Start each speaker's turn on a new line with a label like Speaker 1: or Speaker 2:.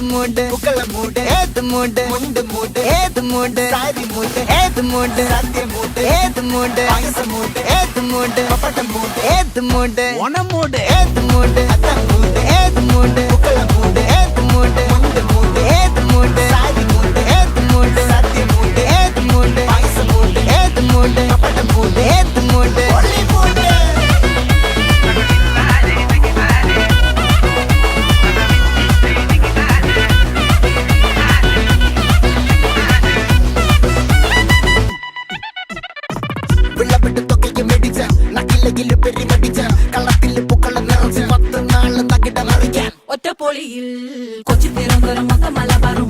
Speaker 1: மூடு புக்கல மூடு ஏது மூடு முண்டு மூடு ஏது மூடு சாரி மூடு ஏது மூடு சத்திய மூடு ஏது மூடு பாயச மூடு ஏது மூடு பப்பட்ட மூடு ஏது மூடு ஒன மூடு ஏது மூடு அத்த மூடு ஏது மூடு புக்கல மூடு ஏது மூடு முண்டு மூடு ஏது மூடு சாரி மூடு ஏது மூடு சத்திய மூடு ஏது மூடு பாயச மூடு ஏது மூடு பப்பட்ட மூடு ஏது மூடு ஒளி மூடு വിളവിട്ട് തൊക്കയ്ക്ക് മെടിച്ച നക്കിലകില് പെരിമടിച്ച കളത്തില് പൂക്കള നിറച്ച് 10 നാള് നകിട മറിക്കാൻ
Speaker 2: ഒറ്റപ്പൊളിയിൽ കൊച്ചി തിരുവനന്തപുരം മൊത്തം മലബാറും